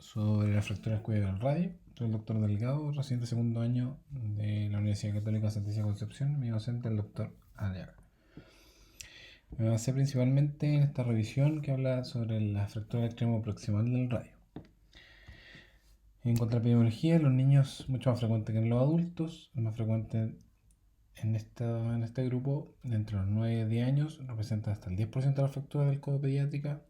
sobre las fracturas del cuello del radio. Soy el doctor Delgado, reciente segundo año de la Universidad Católica Santísima Concepción, mi docente el doctor Aliaga. Me basé principalmente en esta revisión que habla sobre la fractura del extremo proximal del radio. En cuanto a la epidemiología, en los niños es mucho más frecuente que en los adultos, es más frecuente en este grupo, entre los 9 y 10 años, representa hasta el 10% de las fracturas del codo pediátrica.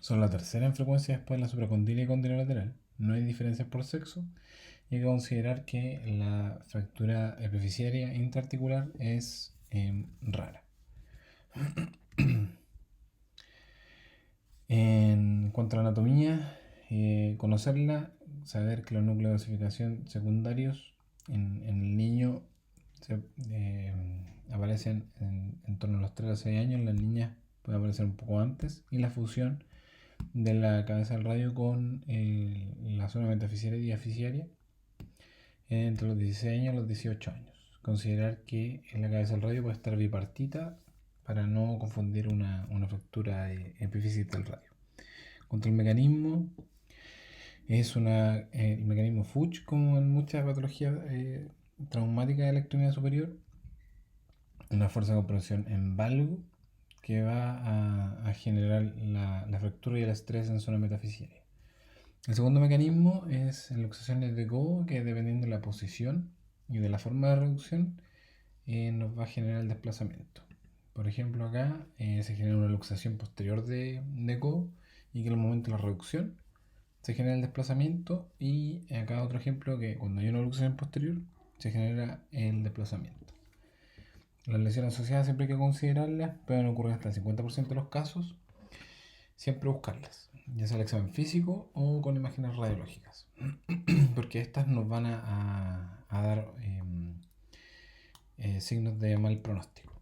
Son la tercera en frecuencia después de la supracondila y condilo lateral. No hay diferencias por sexo y hay que considerar que la fractura epifisiaria intraarticular es rara. En cuanto a la anatomía, conocerla, saber que los núcleos de osificación secundarios en el niño aparecen en torno a los 3 a 6 años, en las niñas puede aparecer un poco antes, y la fusión de la cabeza del radio con la zona metafisiaria y diafisiaria entre los 16 años y los 18 años. Considerar que en la cabeza del radio puede estar bipartita para no confundir una fractura epifísis del radio. Contra el mecanismo, es el mecanismo Fuchs, como en muchas patologías traumáticas de la extremidad superior, una fuerza de compresión en valgo que va a generar la fractura y el estrés en zona metafisiaria. El segundo mecanismo es en luxaciones de codo, que dependiendo de la posición y de la forma de reducción, nos va a generar el desplazamiento. Por ejemplo, acá se genera una luxación posterior de codo y que en el momento de la reducción se genera el desplazamiento, y acá otro ejemplo que cuando hay una luxación posterior se genera el desplazamiento. Las lesiones asociadas siempre hay que considerarlas, pueden ocurrir hasta el 50% de los casos, siempre buscarlas, ya sea el examen físico o con imágenes radiológicas, porque estas nos van a dar signos de mal pronóstico.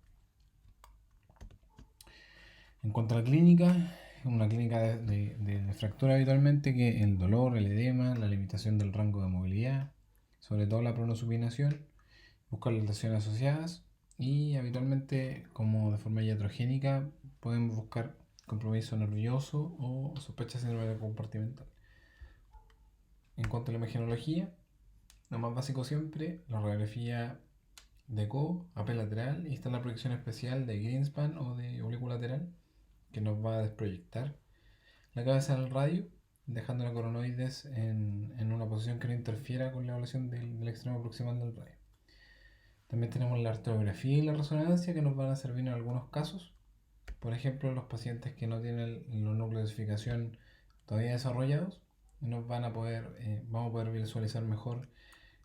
En cuanto a la clínica, una clínica de fractura habitualmente que el dolor, el edema, la limitación del rango de movilidad, sobre todo la pronosupinación, buscar las lesiones asociadas, y habitualmente como de forma iatrogénica podemos buscar compromiso nervioso o sospecha de síndrome compartimental. En cuanto a la imagenología, lo más básico siempre, la radiografía de codo, AP lateral, y está la proyección especial de Greenspan o de oblicuo lateral, que nos va a desproyectar la cabeza del radio, dejando la coronoides en una posición que no interfiera con la evaluación del extremo proximal del radio. También tenemos la arteriografía y la resonancia, que nos van a servir en algunos casos. Por ejemplo, los pacientes que no tienen los núcleos de osificación todavía desarrollados, vamos a poder visualizar mejor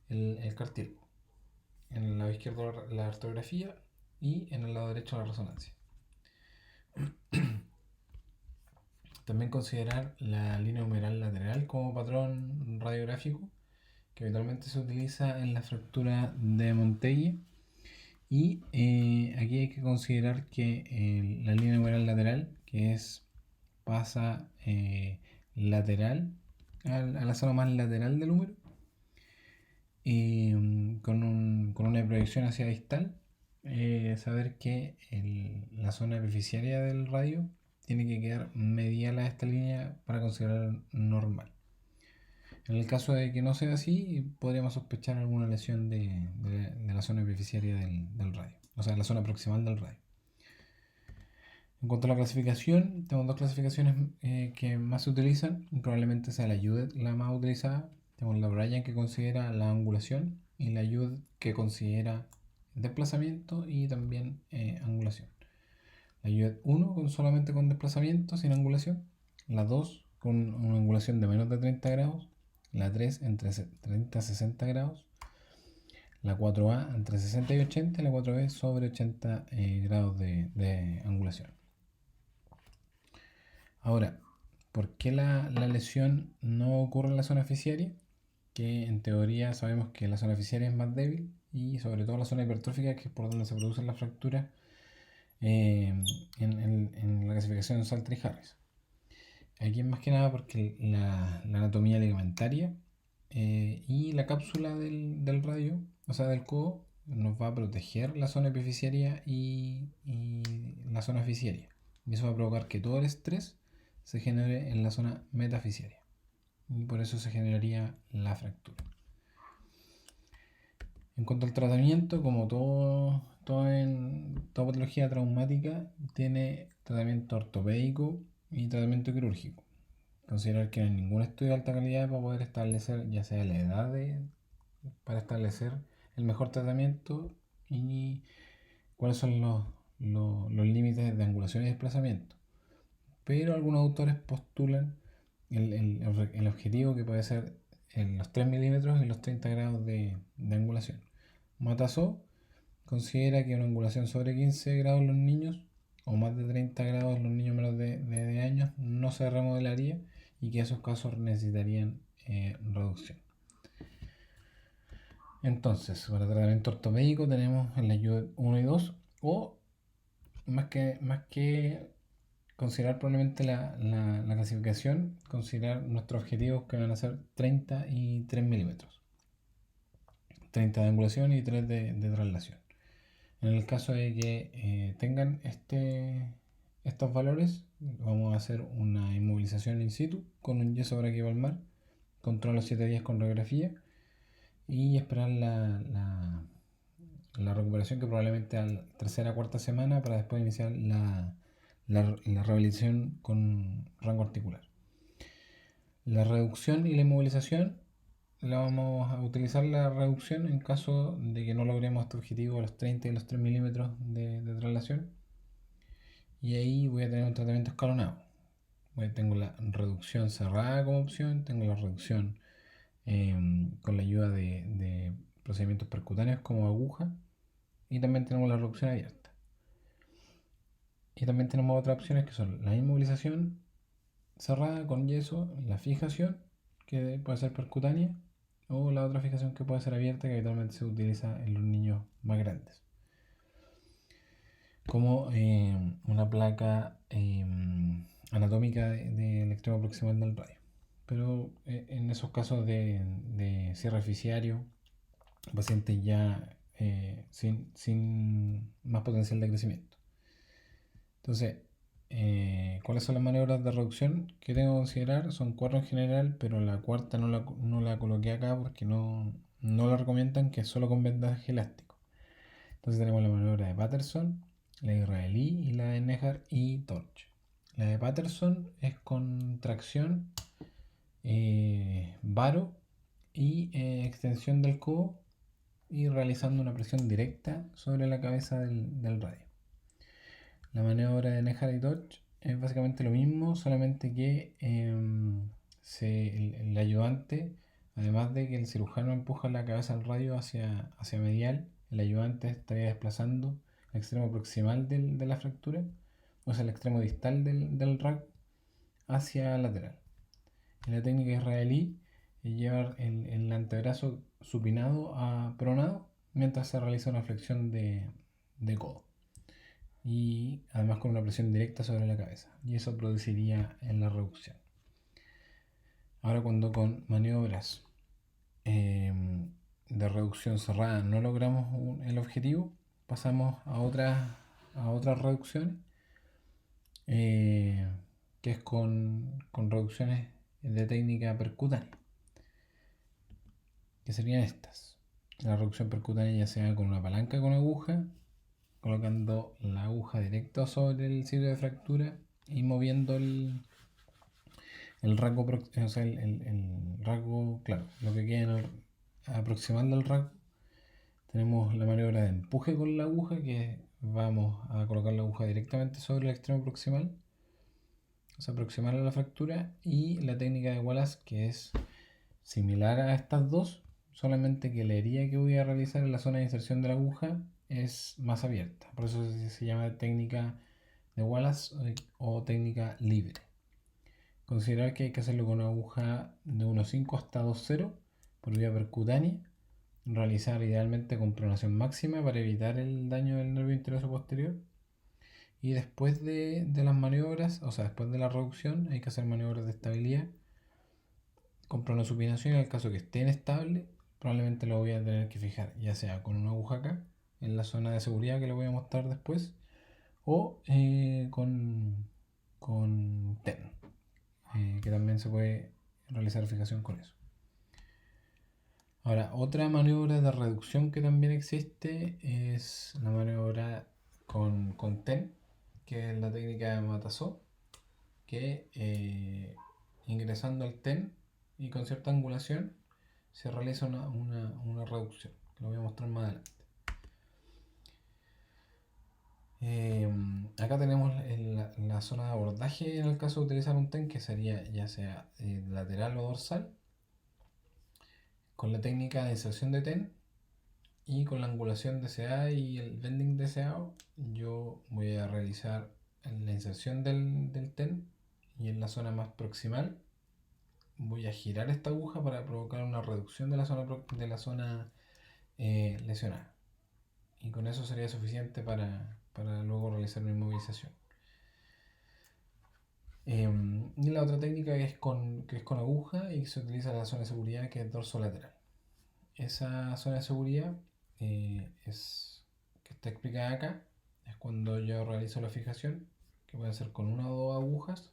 el cartílago. En el lado izquierdo la arteriografía y en el lado derecho la resonancia. También considerar la línea humeral lateral como patrón radiográfico, que habitualmente se utiliza en la fractura de Montegui. Y aquí hay que considerar que la línea humeral lateral, que pasa lateral a la zona más lateral del húmero, con una proyección hacia distal, saber que la zona epifisiaria del radio tiene que quedar medial a esta línea para considerar normal. En el caso de que no sea así, podríamos sospechar alguna lesión de la zona epifisiaria del radio, o sea, la zona proximal del radio. En cuanto a la clasificación, tenemos dos clasificaciones que más se utilizan, y probablemente sea la Judet la más utilizada. Tenemos la Bryan, que considera la angulación, y la Judet, que considera desplazamiento y también angulación. La Judet 1 solamente con desplazamiento, sin angulación. La 2 con una angulación de menos de 30 grados. La 3 entre 30 y 60 grados. La 4A entre 60 y 80. Y la 4B sobre 80 grados de angulación. Ahora, ¿por qué la lesión no ocurre en la zona epifisiaria? Que en teoría sabemos que la zona epifisiaria es más débil, y sobre todo la zona hipertrófica, que es por donde se producen las fracturas en la clasificación de Salter y Harris. Aquí es más que nada porque la anatomía ligamentaria y la cápsula del radio, o sea del codo, nos va a proteger la zona epifisiaria y la zona fisiaria. Y eso va a provocar que todo el estrés se genere en la zona metafisiaria. y por eso se generaría la fractura. En cuanto al tratamiento, como toda patología traumática, tiene tratamiento ortopédico y tratamiento quirúrgico. Considerar que no hay ningún estudio de alta calidad para poder establecer ya sea la edad para establecer el mejor tratamiento y cuáles son los límites de angulación y desplazamiento. Pero algunos autores postulan el objetivo que puede ser en los 3 milímetros y los 30 grados de angulación. Matassó considera que una angulación sobre 15 grados en los niños o más de 30 grados en los niños menos de años no se remodelaría y que esos casos necesitarían reducción. Entonces, para tratamiento ortopédico tenemos el ayuda 1 y 2 o más que considerar probablemente la clasificación, considerar nuestros objetivos que van a ser 30 y 3 milímetros. 30 de angulación y 3 de traslación. En el caso de que tengan estos valores, vamos a hacer una inmovilización in situ con un yeso braquialmar, control los 7 días con radiografía y esperar la recuperación que probablemente a la tercera o cuarta semana para después iniciar la rehabilitación con rango articular. La reducción y la inmovilización vamos a utilizar la reducción en caso de que no logremos este objetivo de los 30 y los 3 milímetros de traslación. Y ahí voy a tener un tratamiento escalonado. Tengo la reducción cerrada como opción, tengo la reducción con la ayuda de procedimientos percutáneos como aguja y también tenemos la reducción abierta. Y también tenemos otras opciones que son la inmovilización cerrada con yeso, la fijación que puede ser percutánea o la otra fijación que puede ser abierta que habitualmente se utiliza en los niños más grandes como una placa anatómica del extremo proximal del radio. Pero en esos casos de cierre oficiario, pacientes ya sin más potencial de crecimiento. Entonces, ¿cuáles son las maniobras de reducción que tengo que considerar? Son 4 en general, pero la cuarta no la coloqué acá porque no la recomiendan, que es solo con vendaje elástico. Entonces tenemos la maniobra de Patterson, la israelí y la de Nejar y Torch. La de Patterson es con tracción, varo y extensión del codo y realizando una presión directa sobre la cabeza del radio. La maniobra de Nejar y Torch es básicamente lo mismo, solamente que el ayudante, además de que el cirujano empuja la cabeza al radio hacia medial, el ayudante estaría desplazando el extremo proximal de la fractura, o sea, el extremo distal del rack hacia lateral. En la técnica israelí, llevar el antebrazo supinado a pronado mientras se realiza una flexión de codo y además con una presión directa sobre la cabeza, y eso produciría en la reducción. Ahora, cuando con maniobras de reducción cerrada no logramos el objetivo, pasamos a otras reducciones, que es con reducciones de técnica percutánea, que serían estas. La reducción percutánea ya sea con una palanca con aguja, colocando la aguja directa sobre el sitio de fractura y moviendo el rasgo, o sea, el rasgo, claro, lo que queda aproximando al rasgo. Tenemos la maniobra de empuje con la aguja, que vamos a colocar la aguja directamente sobre el extremo proximal, o sea, proximal a la fractura, y la técnica de Wallace, que es similar a estas dos, solamente que la herida que voy a realizar en la zona de inserción de la aguja es más abierta. Por eso se llama técnica de Wallace o técnica libre. Considerar que hay que hacerlo con una aguja de 1.5 hasta 2.0 por vía percutánea. Realizar idealmente con pronación máxima para evitar el daño del nervio interioso posterior. Y después de las maniobras, o sea, después de la reducción, hay que hacer maniobras de estabilidad con pronosupinación. En el caso que esté inestable, probablemente lo voy a tener que fijar, ya sea con una aguja acá, en la zona de seguridad que le voy a mostrar después, o con TEN, que también se puede realizar fijación con eso. Ahora, otra maniobra de reducción que también existe es la maniobra con TEN, que es la técnica de Matasó, que ingresando al TEN y con cierta angulación se realiza una reducción, que lo voy a mostrar más adelante. Acá tenemos la zona de abordaje en el caso de utilizar un TEN, que sería ya sea lateral o dorsal, con la técnica de inserción de TEN y con la angulación deseada y el bending deseado. Yo voy a realizar la inserción del TEN y en la zona más proximal voy a girar esta aguja para provocar una reducción de la zona lesionada, y con eso sería suficiente para luego realizar una inmovilización. Y la otra técnica que es con aguja y que se utiliza en la zona de seguridad, que es dorso lateral. Esa zona de seguridad es que está explicada acá, es cuando yo realizo la fijación, que puede ser con una o dos agujas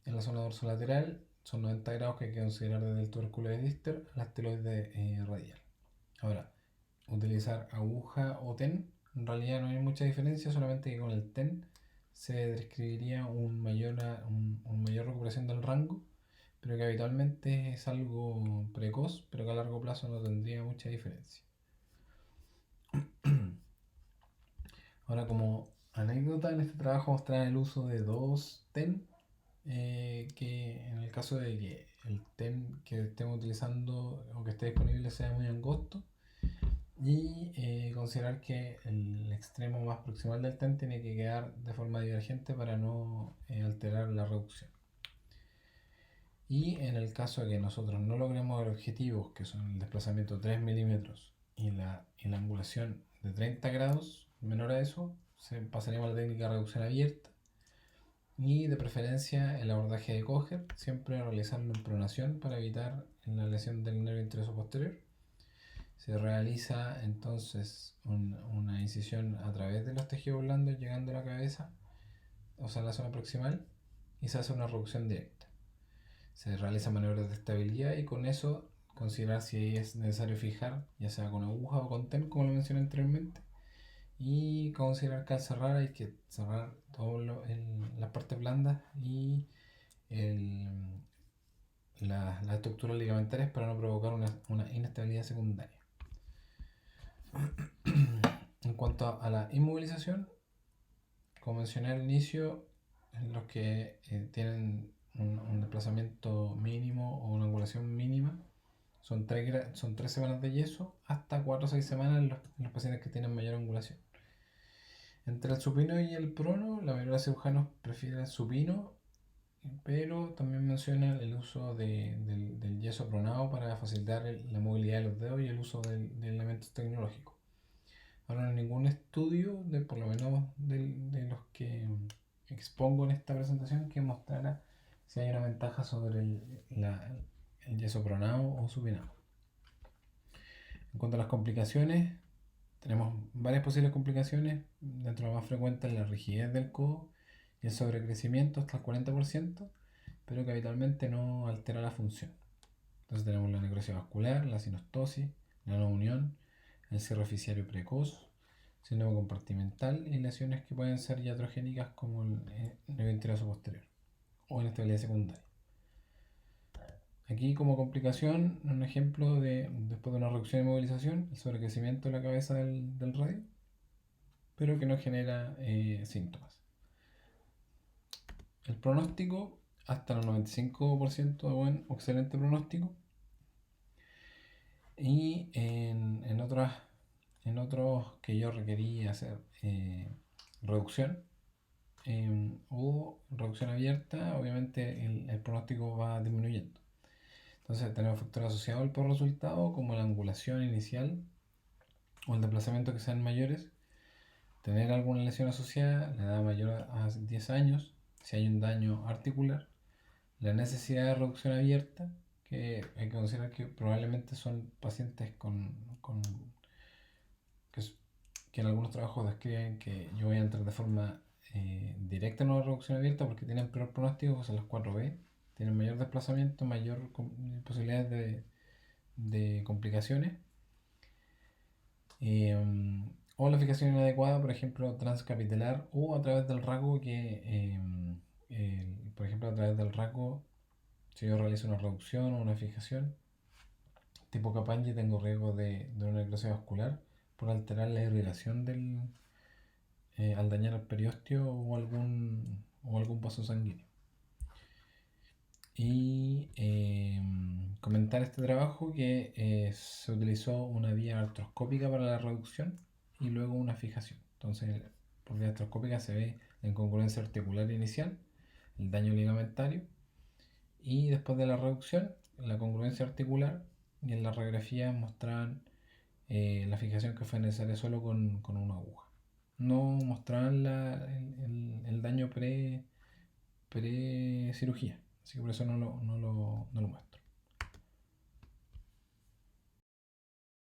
en la zona dorso lateral. Son 90 grados que hay que considerar desde el tubérculo de Lister al asteroide radial. Ahora, utilizar aguja o TEN, en realidad no hay mucha diferencia, solamente que con el TEN se describiría un mayor recuperación del rango, pero que habitualmente es algo precoz, pero que a largo plazo no tendría mucha diferencia. Ahora, como anécdota, en este trabajo mostrarán el uso de dos TEN, que en el caso de que el TEN que estemos utilizando o que esté disponible sea muy angosto, y considerar que el extremo más proximal del TEN tiene que quedar de forma divergente para no alterar la reducción. Y en el caso de que nosotros no logremos el objetivo, que son el desplazamiento de 3 milímetros y la angulación de 30 grados, menor a eso, pasaríamos a la técnica de reducción abierta, y de preferencia el abordaje de Coger, siempre realizarlo en pronación para evitar la lesión del nervio interoso posterior. Se realiza entonces una incisión a través de los tejidos blandos llegando a la cabeza, o sea, la zona proximal, y se hace una reducción directa. Se realizan maniobras de estabilidad y con eso considerar si es necesario fijar, ya sea con aguja o con TEN, como lo mencioné anteriormente, y considerar que al cerrar hay que cerrar todas las partes blandas y las estructuras ligamentarias para no provocar una inestabilidad secundaria. En cuanto a la inmovilización, como mencioné al inicio, los que tienen un desplazamiento mínimo o una angulación mínima son 3 semanas de yeso hasta 4 o 6 semanas en los pacientes que tienen mayor angulación. Entre el supino y el prono, la mayoría de cirujanos prefieren el supino, pero también menciona el uso del yeso pronado para facilitar la movilidad de los dedos y el uso de elementos tecnológicos. Ahora, no hay ningún estudio, por lo menos de los que expongo en esta presentación, que mostrara si hay una ventaja sobre el yeso pronado o supinado. En cuanto a las complicaciones, tenemos varias posibles complicaciones. Dentro de las más frecuentes, la rigidez del codo y el sobrecrecimiento hasta el 40%, pero que habitualmente no altera la función. Entonces tenemos la necrosis vascular, la sinostosis, la no unión, el cierre oficiario precoz, síndrome compartimental y lesiones que pueden ser iatrogénicas como el nervio interoso posterior o inestabilidad secundaria. Aquí, como complicación, un ejemplo de después de una reducción y movilización, el sobrecrecimiento de la cabeza del radio, pero que no genera síntomas. El pronóstico, hasta el 95% de buen o excelente pronóstico. Y en otros que yo requerí hacer reducción o reducción abierta, obviamente el pronóstico va disminuyendo. Entonces tenemos factores asociados al peor resultado, como la angulación inicial o el desplazamiento que sean mayores, tener alguna lesión asociada, la edad mayor a 10 años, si hay un daño articular, la necesidad de reducción abierta, que hay que considerar que probablemente son pacientes que en algunos trabajos describen que yo voy a entrar de forma directa en una reducción abierta porque tienen peor pronóstico, que son las 4B, tienen mayor desplazamiento, mayor posibilidades de complicaciones. O la fijación inadecuada, por ejemplo, transcapitelar o a través del rasgo por ejemplo, a través del rasgo, si yo realizo una reducción o una fijación tipo Capanje, tengo riesgo de una necrosis vascular por alterar la irrigación al dañar el periósteo o algún vaso sanguíneo. Y comentar este trabajo que se utilizó una vía artroscópica para la reducción y luego una fijación. Entonces, por vía artroscópica se ve la incongruencia articular inicial, el daño ligamentario, y después de la reducción, la congruencia articular, y en la radiografía mostraban la fijación que fue necesaria solo con una aguja. No mostraban el daño pre-cirugía, así que por eso no lo muestro.